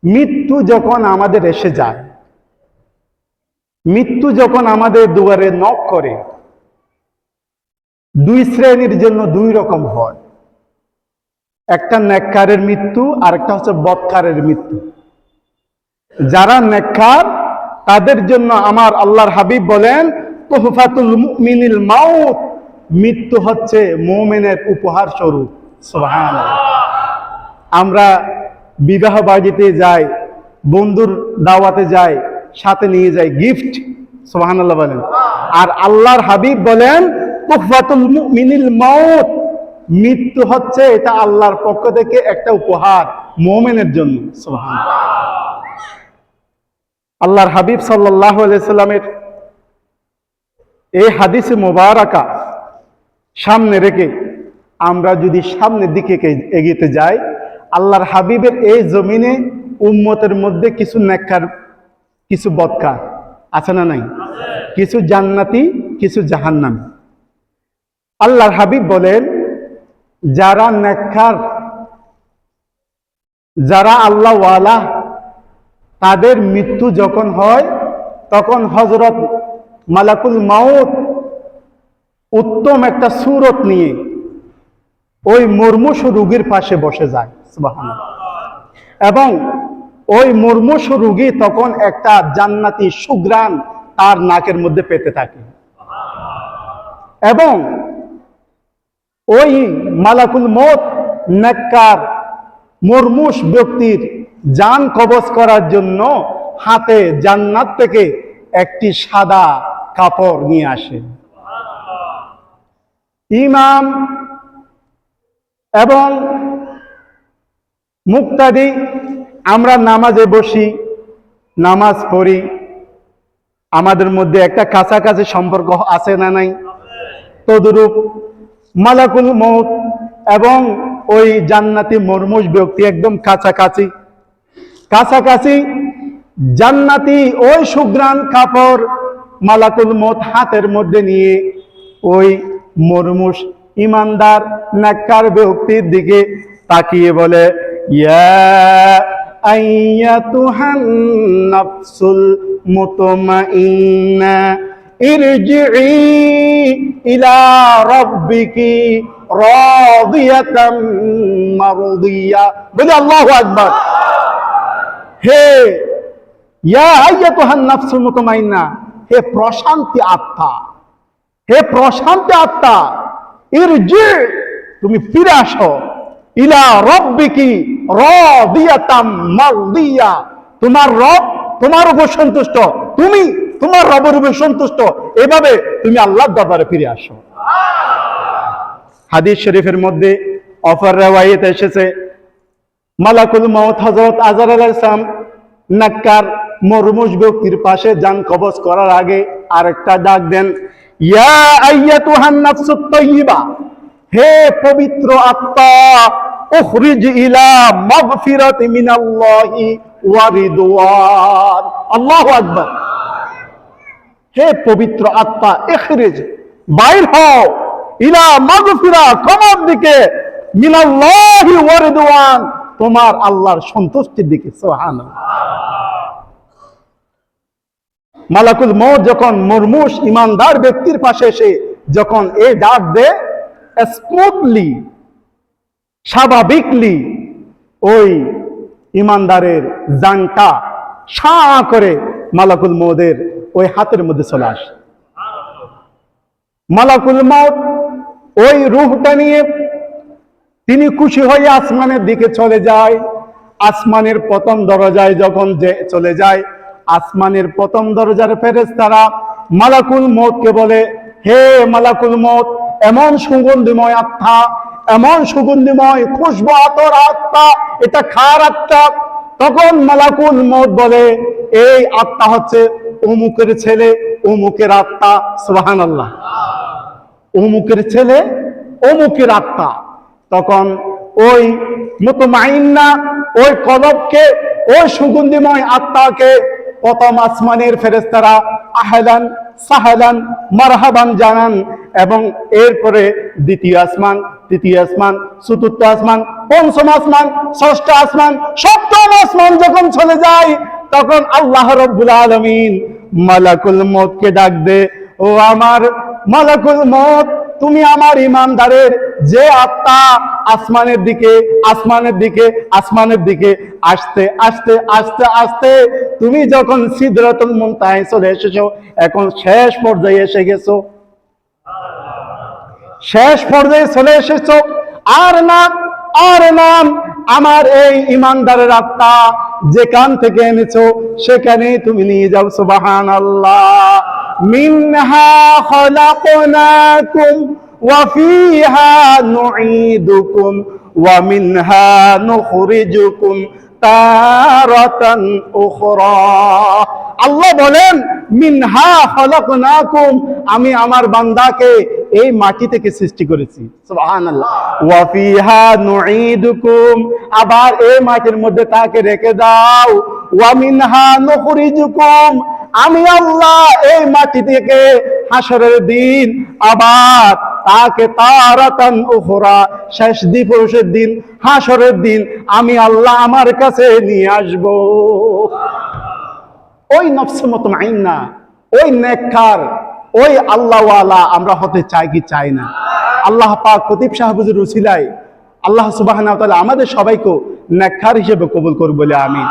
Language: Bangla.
মৃত্যু যখন আমাদের এসে যায়, মৃত্যু যখন আমাদের দুয়ারে নক করে, দুই শ্রেণীর জন্য দুই রকম হয়। একটা নেককারের মৃত্যু আর একটা হচ্ছে বদকারের মৃত্যু। যারা নেককার তাদের জন্য আমার আল্লাহর হাবিব বলেন তুহফাতুল মুমিনিল মাউত, মৃত্যু হচ্ছে মুমিনের উপহার স্বরূপ। সুবহানাল্লাহ। আমরা বিবাহ বাড়িতে যাই, বন্ধুর দাওয়াতে যাই, সাথে নিয়ে যাই গিফট। সুবহানাল্লাহ বলেন। আর আল্লাহর হাবিব বলেন তুহফাতুল মুমিনিল মাউত, মৃত্যু হচ্ছে এটা আল্লাহর পক্ষ থেকে একটা উপহার মুমিনের জন্য। সুবহানাল্লাহ। আল্লাহর হাবিব সাল্লাল্লাহু আলাইহি সাল্লামের এই হাদিসে মুবারাকা সামনে রেখে আমরা যদি সামনের দিকে এগিয়ে যাই, আল্লাহর হাবিবের এই জমিনে উম্মতের মধ্যে কিছু নেককার, কিছু বদকার আছে না নাই? কিছু জান্নাতি, কিছু জাহান্নামী। আল্লাহর হাবিব বলেন যারা নেককার, যারা আল্লাহ ওয়ালা, তাদের মৃত্যু যখন হয় তখন হযরত মালাকুল মাউত উত্তম একটা সূরত নিয়ে ওই মুমূর্ষু রোগীর পাশে বসে যায়। সুবহানাল্লাহ। এবং ওই মুমূর্ষু রোগী তখন একটা জান্নাতি সুঘ্রাণ তার নাকের মধ্যে পেতে থাকে। এবং ওই মালাকুল মউত নেককার মুমূর্ষ ব্যক্তির জান কবজ করার জন্য হাতে জান্নাত থেকে একটি সাদা কাপড় নিয়ে আসে। ইমাম এবং মুক্তাদি, আমরা নামাজে বসি, নামাজ পড়ি, আমাদের মধ্যে একটা কাছাকাছি সম্পর্ক আছে না নাই? তদরূপ মালাকুল মউত এবং ওই জান্নাতি মুমূর্ষ ব্যক্তি একদম কাছাকাছি। কাছাকাছি জান্নাতি ওই সুঘ্রাণ কাপড় মালাকুল মউত হাতের মধ্যে নিয়ে ওই মুমূর্ষ ইমানদার নেককার ব্যক্তির দিকে তাকিয়ে বলে, ইয়া আইয়াতুহান নাফসুল মুতমাইন্না ইরজিই ইলা রাব্বিকি রাদিয়াতাম মারদিয়া। বলে আল্লাহু আকবার। হে ইয়া আইয়াতুহান নাফসুল মুতমাইন্না, হে প্রশান্তি আত্মা, হে প্রশান্তি আত্মা, ইরজি, তুমি ফিরে আসো, ইলা রাব্বিকি রাদিয়াতাম মারদিয়া, তোমার রব তোমার উপর সন্তুষ্ট, তুমি তোমার রবের উপর সন্তুষ্ট, এভাবে তুমি আল্লাহর দরবারে ফিরে আসো। হাদিস শরীফের মধ্যে অপর riwayat এসেছে মালাকুল মউত হযরত আজরাইল আলাইহিস সালাম নেককার মুমূর্ষ ব্যক্তির পাশে জান কবজ করার আগে আরেকটা ডাক দেন, ইয়া আইয়াতুহান নাফসুত তাইয়্যিবা, হে পবিত্র আত্মা, উখরিজ ইলা মাগফিরাতি মিনাল্লাহি ওয়া রিদওয়ান। আল্লাহু আকবার। হে পবিত্র আত্মা, ইখরিজ, বাইর হও, ইলা মাগফিরা, ক্ষমার দিকে, মিনাল্লাহি ওয়া রিদওয়ান, তোমার আল্লাহর সন্তুষ্টির দিকে। সুবহানাল্লাহ। মালাকুল মউত যখন মুমূর্ষ ইমানদার ব্যক্তির পাশে এসে যখন এই ডাক দেয়, স্মুথলি, স্বাভাবিকলি ওই ইমানদারের জানটা সা করে মালাকুল মউতের ওই হাতের মধ্যে চলে আসে। মালাকুল মউত ওই রূহটা নিয়ে তিনি খুশি হয়ে আসমানের দিকে চলে যায়। আসমানের প্রথম দরজায় যখন চলে যায়, আসমানের প্রথম দরজার ফেরেশতারা মালাকুল মউতকে বলে, হে মালাকুল মউত, এমন সুগন্ধিময় আত্মা, এমন সুগন্ধিময় খুশবু আতর আত্মা, এটা কার আত্মা? তখন মালাকুল মউত বলে, এই আত্মা হচ্ছে অমুকের ছেলে, অমুকের আত্মা। সুবহানাল্লাহ। অমুকের ছেলে, অমুকের আত্মা। তখন ওই মুতমাইন্না, ওই কলবকে, ওই সুগন্ধিময় আত্মাকে প্রথম আসমানের ফেরেশতারা আহলান সাহলান মারহাবান জানান, এবং এরপরে দ্বিতীয় আসমান, তৃতীয় আসমান, চতুর্থ আসমান, পঞ্চম আসমান, ষষ্ঠ আসমান, সপ্তম আসমান যখন চলে যায়, তখন আল্লাহ রাব্বুল আলামিন মালাকুল মউতকে ডাক দে, ও আমার মালাকুল মউত, তুমি আমার ইমানদারের যে আত্মা আসমানের দিকে আসমানের দিকে আসমানের দিকে আসতে আসতে আসতে আসতে তুমি যখন সিদরাতুল মুনতাহায় চলে এসেছো, এখন শেষ পর্যায়ে এসে গেছো, শেষ পর্যায়ে চলে এসেছো। আর নাম আমার এই ইমানদারের আত্মা যেখান থেকে এনেছো সেখানেই তুমি নিয়ে যাও। সুবহানাল্লাহ। মিনহা খলাকনাকুম ওয়া ফিহা নুঈদুকুম ওয়া মিনহা নুখরিজুকুম তারাতান উখরা। আল্লাহ বলেন, মিনহা খলাকনাকুম, আমি আমার বান্দাকে এই মাটি থেকে সৃষ্টি করেছি। সুবহানাল্লাহ। ওয়া ফিহা নুঈদুকুম, আবার এই মাটির মধ্যে তাকে রেখে দাও। ওয়া মিনহা নুখরিজুকুম, আমি আল্লাহ এই মাটি থেকে হাসরের দিন আবার তাকে তারাতান উখরা, শেষ দিবসের দিন, হাসরের দিন আমি আল্লাহ আমার কাছে নিয়ে আসব। ওই নফসে মুতমাইন্না, ওই নেককার, ওই আল্লাহওয়ালা আমরা হতে চাই কি চাই না? আল্লাহ পাক খতিব সাহেবের উসিলায় আল্লাহ সুবহানাহু ওয়া তাআলা আমাদের সবাইকে নেককার হিসেবে কবুল করুন বলে আমিন।